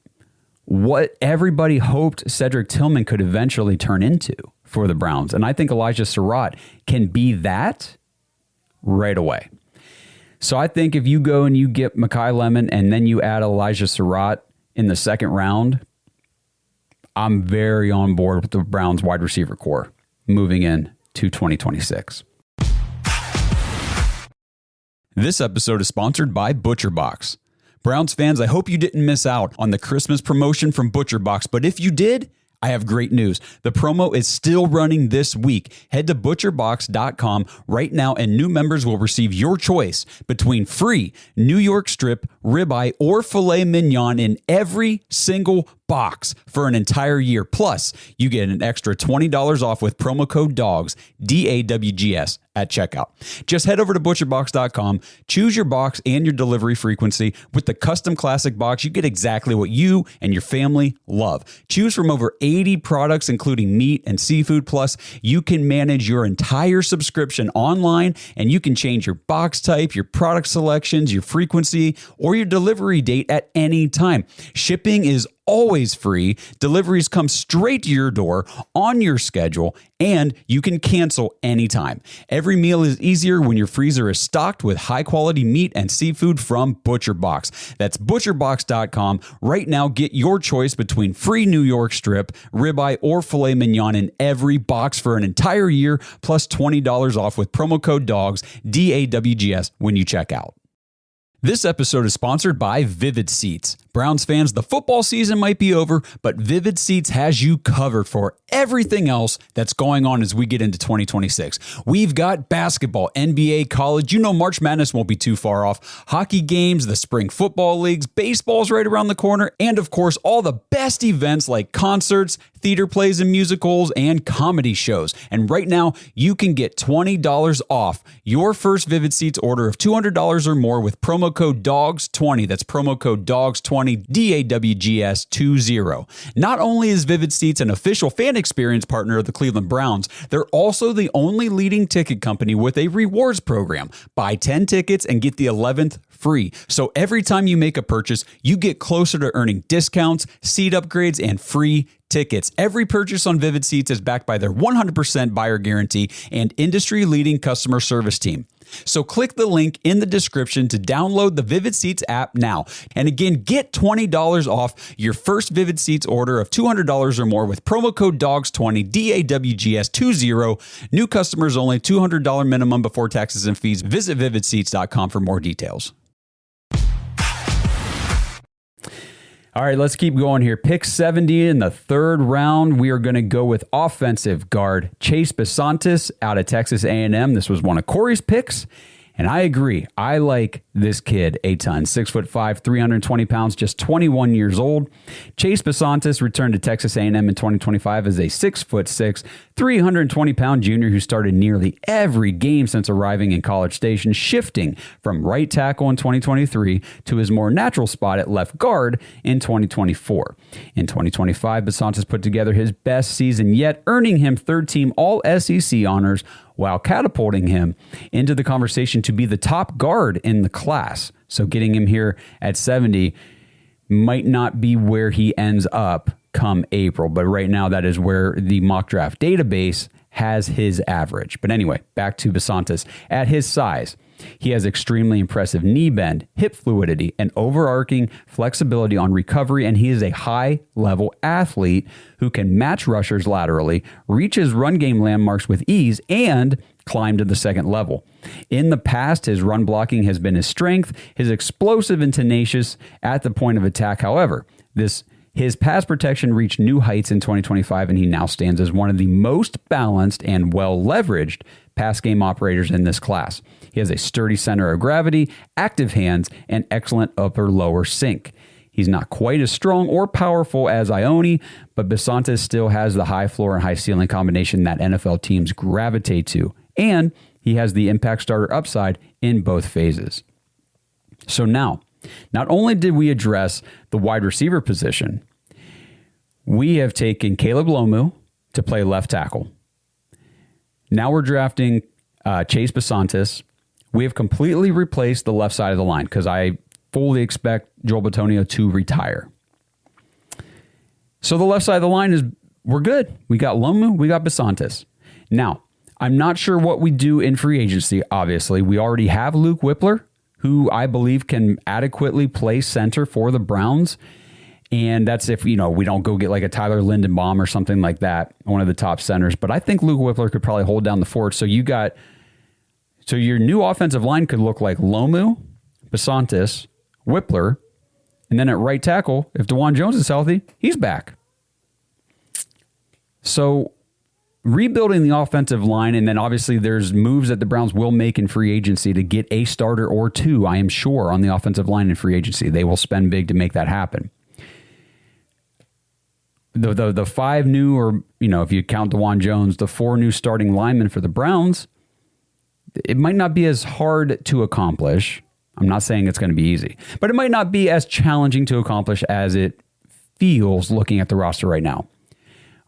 [SPEAKER 3] what everybody hoped Cedric Tillman could eventually turn into for the Browns. And I think Elijah Surratt can be that right away. So I think if you go and you get Mekhi Lemon and then you add Elijah Surratt in the second round, I'm very on board with the Browns wide receiver core moving in to 2026.
[SPEAKER 2] This episode is sponsored by ButcherBox. Browns fans, I hope you didn't miss out on the Christmas promotion from ButcherBox, but if you did, I have great news. The promo is still running this week. Head to butcherbox.com right now and new members will receive your choice between free New York strip, ribeye, or filet mignon in every single box for an entire year. Plus, you get an extra $20 off with promo code DAWGS, DAWGS, at checkout. Just head over to butcherbox.com, choose your box and your delivery frequency. With the custom classic box, you get exactly what you and your family love. Choose from over 80 products, including meat and seafood. Plus, you can manage your entire subscription online, and you can change your box type, your product selections, your frequency, or your delivery date at any time. Shipping is always free. Deliveries come straight to your door on your schedule, and you can cancel anytime. Every meal is easier when your freezer is stocked with high-quality meat and seafood from ButcherBox. That's butcherbox.com. Right now, get your choice between free New York strip, ribeye, or filet mignon in every box for an entire year, plus $20 off with promo code DAWGS, DAWGS, when you check out. This episode is sponsored by Vivid Seats. Browns fans, the football season might be over, but Vivid Seats has you covered for everything else that's going on as we get into 2026. We've got basketball, NBA, college. You know March Madness won't be too far off. Hockey games, the spring football leagues, baseball's right around the corner, and of course, all the best events like concerts, theater plays and musicals, and comedy shows. And right now, you can get $20 off your first Vivid Seats order of $200 or more with promo code DAWGS20. That's promo code DAWGS20, DAWGS20. Not only is Vivid Seats an official fan experience partner of the Cleveland Browns, they're also the only leading ticket company with a rewards program. Buy 10 tickets and get the 11th free. So every time you make a purchase, you get closer to earning discounts, seat upgrades, and free tickets. Every purchase on Vivid Seats is backed by their 100% buyer guarantee and industry-leading customer service team. So click the link in the description to download the Vivid Seats app now. And again, get $20 off your first Vivid Seats order of $200 or more with promo code DAWGS20, DAWGS20. New customers only, $200 minimum before taxes and fees. Visit vividseats.com for more details.
[SPEAKER 3] All right, let's keep going here. Pick 70 in the third round. We are going to go with offensive guard Chase Besantis out of Texas A&M. This was one of Corey's picks, and I agree. I like this kid a ton. 6'5", 320 pounds, just 21 years old. Chase Besantis returned to Texas A&M in 2025 as a 6'6", 320-pound junior who started nearly every game since arriving in College Station, shifting from right tackle in 2023 to his more natural spot at left guard in 2024. In 2025, Besantis put together his best season yet, earning him third-team All-SEC honors while catapulting him into the conversation to be the top guard in the class. So getting him here at 70 might not be where he ends up come April, but right now that is where the mock draft database has his average. But anyway, back to Besantis. At his size, he has extremely impressive knee bend, hip fluidity, and overarching flexibility on recovery, and he is a high-level athlete who can match rushers laterally, reach his run game landmarks with ease, and climb to the second level. In the past, his run blocking has been his strength, his explosive and tenacious at the point of attack. However, his pass protection reached new heights in 2025, and he now stands as one of the most balanced and well-leveraged pass game operators in this class. He has a sturdy center of gravity, active hands, and excellent upper-lower sync. He's not quite as strong or powerful as Ione, but Besantis still has the high floor and high ceiling combination that NFL teams gravitate to, and he has the impact starter upside in both phases. So now, not only did we address the wide receiver position, we have taken Caleb Lomu to play left tackle. Now we're drafting Chase Besantis. We have completely replaced the left side of the line because I fully expect Joel Bitonio to retire. So the left side of the line we're good. We got Lomu, we got Besantis. Now, I'm not sure what we do in free agency, obviously. We already have Luke Whippler, who I believe can adequately play center for the Browns. And that's if, we don't go get like a Tyler Lindenbaum or something like that, one of the top centers. But I think Luke Whippler could probably hold down the fort. So your new offensive line could look like Lomu, Besantis, Whippler, and then at right tackle, if DeJuan Jones is healthy, he's back. So rebuilding the offensive line, and then obviously there's moves that the Browns will make in free agency to get a starter or two, I am sure, on the offensive line in free agency. They will spend big to make that happen. The five new, or if you count DeJuan Jones, the four new starting linemen for the Browns, it might not be as hard to accomplish. I'm not saying it's going to be easy, but it might not be as challenging to accomplish as it feels looking at the roster right now.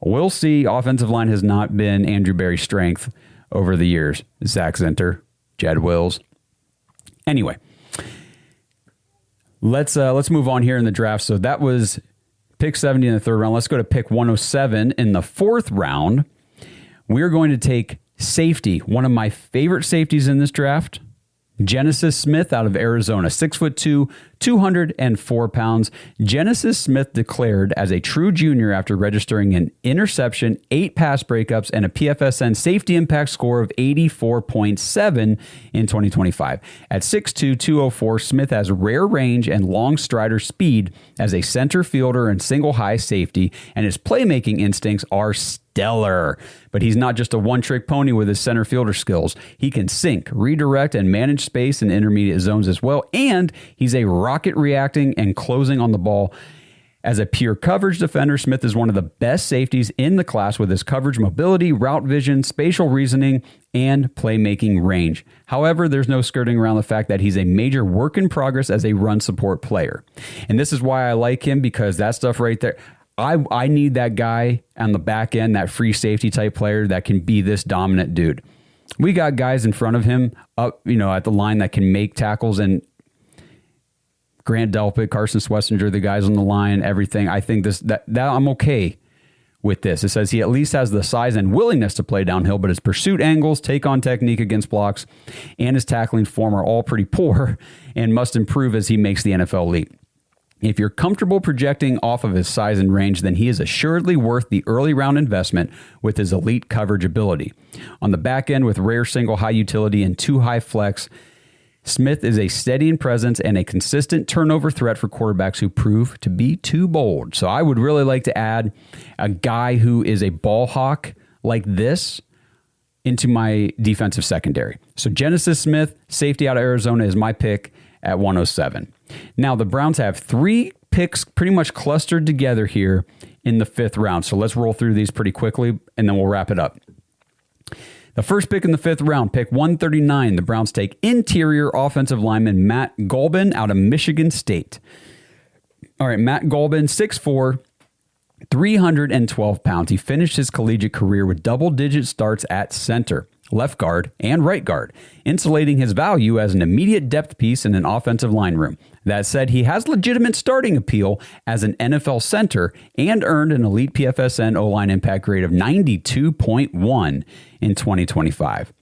[SPEAKER 3] We'll see. Offensive line has not been Andrew Berry's strength over the years. Zach Zinter, Jed Wills. Anyway, let's move on here in the draft. So that was pick 70 in the third round. Let's go to pick 107 in the fourth round. We're going to take safety, one of my favorite safeties in this draft, Genesis Smith out of Arizona, 6'2", 204 pounds. Genesis Smith declared as a true junior after registering an interception, 8 pass breakups, and a PFSN safety impact score of 84.7 in 2025. At 6'2", 204, Smith has rare range and long strider speed as a center fielder and single high safety, and his playmaking instincts are stellar. But he's not just a one-trick pony with his center fielder skills. He can sink, redirect, and manage space in intermediate zones as well, and he's a rocket reacting and closing on the ball. As a pure coverage defender, Smith is one of the best safeties in the class with his coverage mobility, route vision, spatial reasoning, and playmaking range. However, there's no skirting around the fact that he's a major work in progress as a run support player. And this is why I like him, because that stuff right there, I need that guy on the back end, that free safety type player that can be this dominant dude. We got guys in front of him up, at the line that can make tackles, and Grant Delpit, Carson Swessinger, the guys on the line, everything. I think that I'm okay with this. It says he at least has the size and willingness to play downhill, but his pursuit angles, take on technique against blocks, and his tackling form are all pretty poor and must improve as he makes the NFL leap. If you're comfortable projecting off of his size and range, then he is assuredly worth the early round investment with his elite coverage ability. On the back end, with rare single high utility and 2 high flex,
[SPEAKER 2] Smith is a steadying presence and a consistent turnover threat for quarterbacks who prove to be too bold. So I would really like to add a guy who is a ball hawk like this into my defensive secondary. So Genesis Smith, safety out of Arizona, is my pick at 107. Now, the Browns have 3 picks pretty much clustered together here in the 5th round. So let's roll through these pretty quickly, and then we'll wrap it up. The first pick in the 5th round, pick 139, the Browns take interior offensive lineman Matt Golbin out of Michigan State. All right, Matt Golbin, 6'4", 312 pounds. He finished his collegiate career with double-digit starts at center, left guard, and right guard, insulating his value as an immediate depth piece in an offensive line room. That said, he has legitimate starting appeal as an NFL center and earned an elite PFSN O-line impact grade of 92.1 in 2025.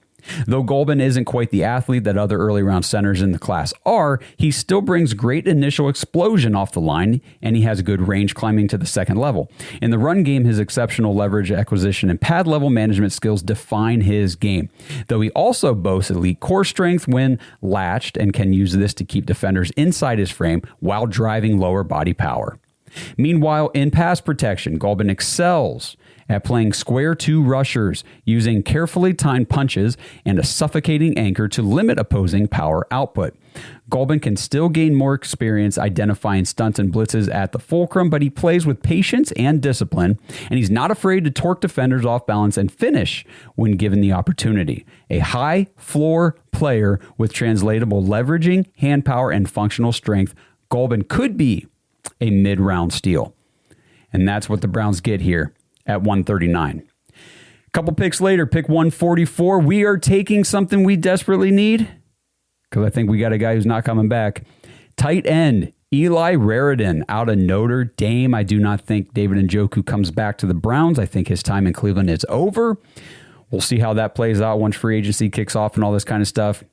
[SPEAKER 2] Though Golbin isn't quite the athlete that other early round centers in the class are, he still brings great initial explosion off the line, and he has good range climbing to the second level. In the run game, his exceptional leverage acquisition and pad level management skills define his game, though he also boasts elite core strength when latched and can use this to keep defenders inside his frame while driving lower body power. Meanwhile, in pass protection, Golbin excels at playing square two rushers, using carefully timed punches and a suffocating anchor to limit opposing power output. Golbin can still gain more experience identifying stunts and blitzes at the fulcrum, but he plays with patience and discipline, and he's not afraid to torque defenders off balance and finish when given the opportunity. A high floor player with translatable leveraging, hand power, and functional strength, Golbin could be a mid-round steal. And that's what the Browns get here at 139. A couple picks later, pick 144. We are taking something we desperately need because I think we got a guy who's not coming back. Tight end Eli Raridan out of Notre Dame. I do not think David Njoku comes back to the Browns. I think his time in Cleveland is over. We'll see how that plays out once free agency kicks off and all this kind of stuff.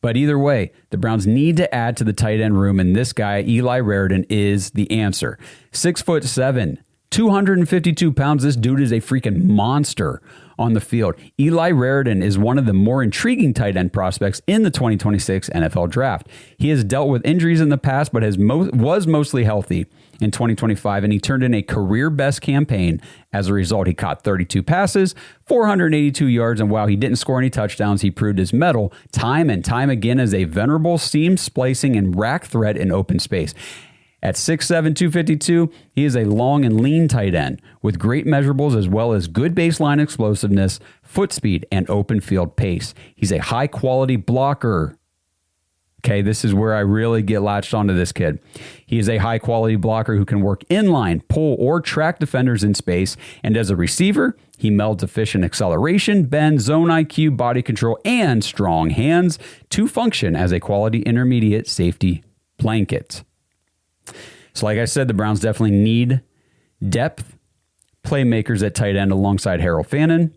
[SPEAKER 2] But either way, the Browns need to add to the tight end room, and this guy, Eli Raridan, is the answer. 6'7", 252 pounds. This dude is a freaking monster on the field. Eli Raridan is one of the more intriguing tight end prospects in the 2026 NFL draft. He has dealt with injuries in the past, but was mostly healthy in 2025, and he turned in a career-best campaign. As a result, he caught 32 passes, 482 yards, and while he didn't score any touchdowns, he proved his mettle time and time again as a venerable seam-splicing and rack threat in open space. At 6'7", 252, he is a long and lean tight end with great measurables as well as good baseline explosiveness, foot speed, and open field pace. He's a high-quality blocker. Okay, this is where I really get latched onto this kid. He is a high-quality blocker who can work inline, pull, or track defenders in space. And as a receiver, he melds efficient acceleration, bend, zone IQ, body control, and strong hands to function as a quality intermediate safety blanket. So like I said, the Browns definitely need depth playmakers at tight end alongside Harold Fannin.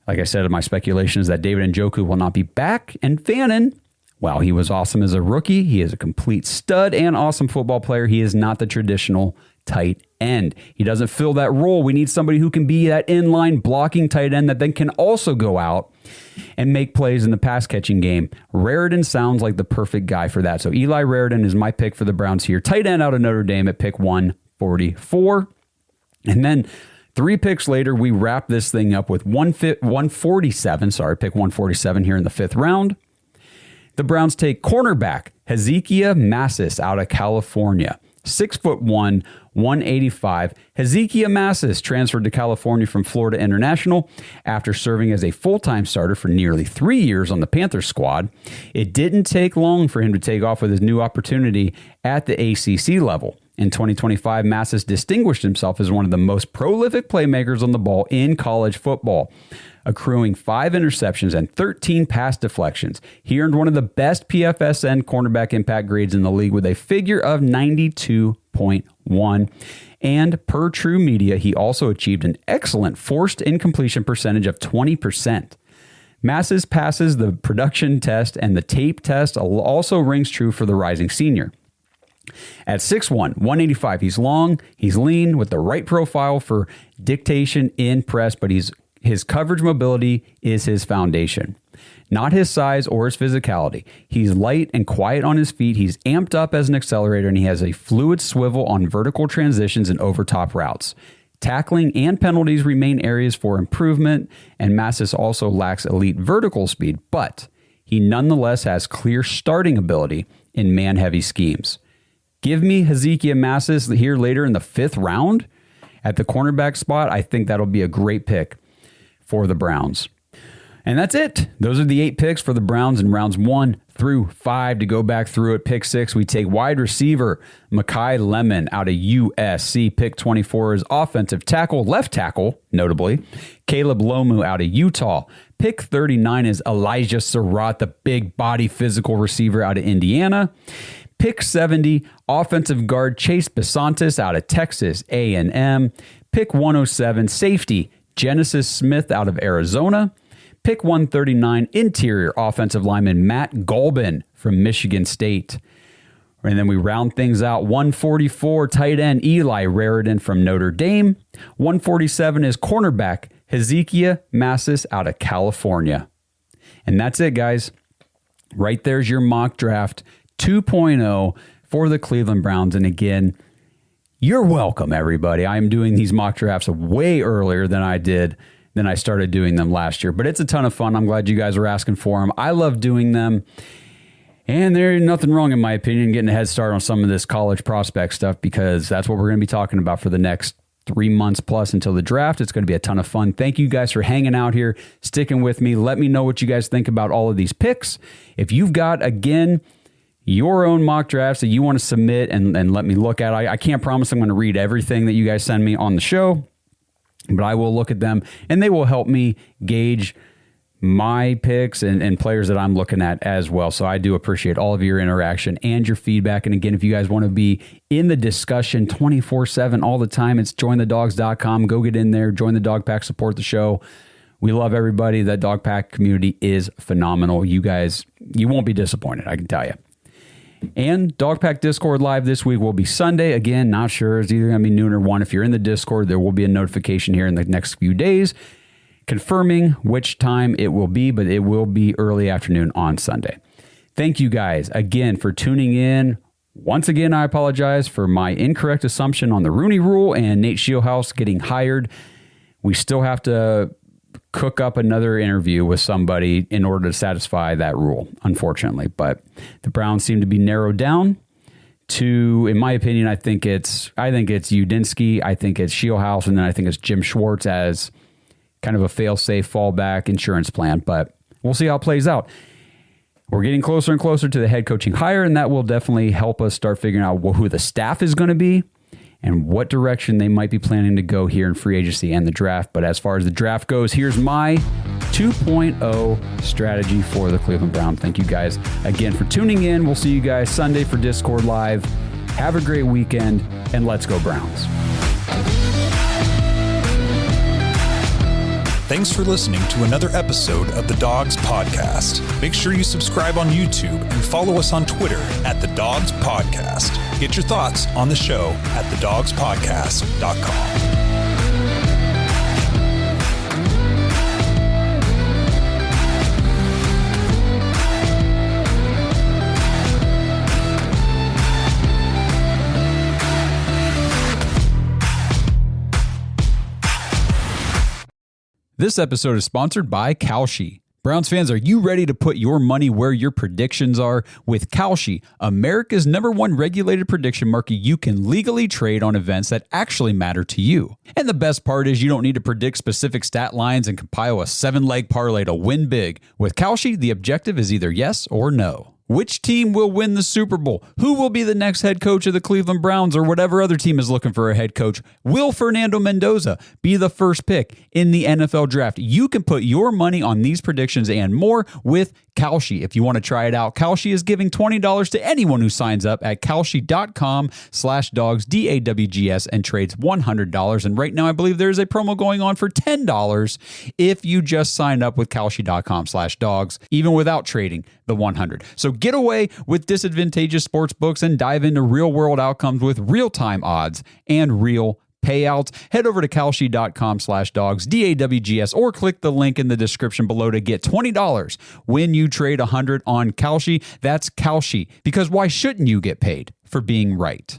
[SPEAKER 2] Like I said, my speculation is that David Njoku will not be back, and Fannin, while he was awesome as a rookie, he is a complete stud and awesome football player. He is not the traditional tight end. He doesn't fill that role. We need somebody who can be that inline blocking tight end that then can also go out and make plays in the pass catching game. Raridan sounds like the perfect guy for that. So Eli Raridan is my pick for the Browns here. Tight end out of Notre Dame at pick 144. And then 3 picks later, we wrap this thing up with pick 147 here in the 5th round. The Browns take cornerback Hezekiah Massis out of California. 6'1", 185. Hezekiah Massis transferred to California from Florida International after serving as a full-time starter for nearly 3 years on the Panthers squad. It didn't take long for him to take off with his new opportunity at the ACC level. In 2025, Massis distinguished himself as one of the most prolific playmakers on the ball in college football, accruing 5 interceptions and 13 pass deflections. He earned one of the best PFSN cornerback impact grades in the league with a figure of 92.1. And per True Media, he also achieved an excellent forced incompletion percentage of 20%. Massis passes the production test, and the tape test also rings true for the rising senior. At 6'1", 185, he's long, he's lean, with the right profile for dictation in press, but his coverage mobility is his foundation.
[SPEAKER 3] not his size or his physicality. He's light and quiet on his feet. He's amped up as an accelerator, and he has a fluid swivel on vertical transitions and overtop routes. Tackling and penalties remain areas for improvement, and Massis also lacks elite vertical speed, but he nonetheless has clear starting ability in man-heavy schemes. Give me Hezekiah Massis here later in the 5th round at the cornerback spot. I think that'll be a great pick for the Browns. And that's it. Those are the 8 picks for the Browns in rounds 1 through 5. To go back through it, pick 6, we take wide receiver Mekhi Lemon out of USC. Pick 24 is offensive tackle, left tackle, notably, Caleb Lomu out of Utah. Pick 39 is Elijah Surratt, the big body physical receiver out of Indiana. Pick 70, offensive guard Chase Besantis out of Texas A&M. Pick 107, safety Genesis Smith out of Arizona. Pick 139, interior offensive lineman Matt Golbin from Michigan State. And then we round things out. 144, tight end Eli Raridan from Notre Dame. 147 is cornerback Hezekiah Massis out of California. And that's it, guys. Right there's your mock draft 2.0 for the Cleveland Browns. And again, you're welcome, everybody. I'm doing these mock drafts way earlier than I started doing them last year. But it's a ton of fun. I'm glad you guys are asking for them. I love doing them. And there's nothing wrong, in my opinion, getting a head start on some of this college prospect stuff, because that's what we're going to be talking about for the next 3 months plus until the draft. It's going to be a ton of fun. Thank you guys for hanging out here, sticking with me. Let me know what you guys think about all of these picks. If you've got, again, your own mock drafts that you want to submit and let me look at, I can't promise I'm going to read everything that you guys send me on the show, but I will look at them, and they will help me gauge my picks and players that I'm looking at as well. So I do appreciate all of your interaction and your feedback. And again, if you guys want to be in the discussion 24/7 all the time, it's jointhedogs.com. Go get in there, join the dog pack, support the show. We love everybody. That dog pack community is phenomenal. You guys, you won't be disappointed, I can tell you. And Dog Pack Discord Live this week will be Sunday. Again, not sure. It's either going to be noon or 1. If you're in the Discord, there will be a notification here in the next few days confirming which time it will be, but it will be early afternoon on Sunday. Thank you guys again for tuning in. Once again, I apologize for my incorrect assumption on the Rooney Rule and Nate Shieldhouse getting hired. We still have to cook up another interview with somebody in order to satisfy that rule, unfortunately. But the Browns seem to be narrowed down to, in my opinion, I think it's Udinsky, I think it's Shieldhouse, and then I think it's Jim Schwartz as kind of a fail-safe fallback insurance plan. But we'll see how it plays out. We're getting closer and closer to the head coaching hire, and that will definitely help us start figuring out who the staff is going to be and what direction they might be planning to go here in free agency and the draft. But as far as the draft goes, here's my 2.0 strategy for the Cleveland Browns. Thank you guys again for tuning in. We'll see you guys Sunday for Discord Live. Have a great weekend, and let's go Browns.
[SPEAKER 8] Thanks for listening to another episode of The Dogs Podcast. Make sure you subscribe on YouTube and follow us on Twitter at The Dogs Podcast. Get your thoughts on the show at thedogspodcast.com.
[SPEAKER 2] This episode is sponsored by Kalshi. Browns fans, are you ready to put your money where your predictions are? With Kalshi, America's #1 regulated prediction market, you can legally trade on events that actually matter to you. And the best part is you don't need to predict specific stat lines and compile a 7-leg parlay to win big. With Kalshi, the objective is either yes or no. Which team will win the Super Bowl? Who will be the next head coach of the Cleveland Browns or whatever other team is looking for a head coach? Will Fernando Mendoza be the first pick in the NFL draft? You can put your money on these predictions and more with Kalshi. If you want to try it out, Kalshi is giving $20 to anyone who signs up at kalshi.com/dogs, DAWGS, and trades $100. And right now, I believe there's a promo going on for $10 if you just sign up with kalshi.com/dogs, even without trading the $100. So get away with disadvantageous sports books and dive into real world outcomes with real time odds and real payouts, head over to kalshi.com/dogs, DAWGS, or click the link in the description below to get $20 when you trade $100 on Kalshi. That's Kalshi, because why shouldn't you get paid for being right?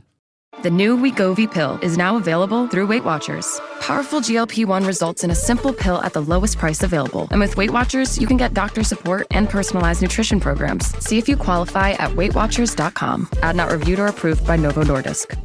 [SPEAKER 1] The new Wegovy pill is now available through Weight Watchers. Powerful GLP-1 results in a simple pill at the lowest price available. And with Weight Watchers, you can get doctor support and personalized nutrition programs. See if you qualify at WeightWatchers.com. Ad not reviewed or approved by Novo Nordisk.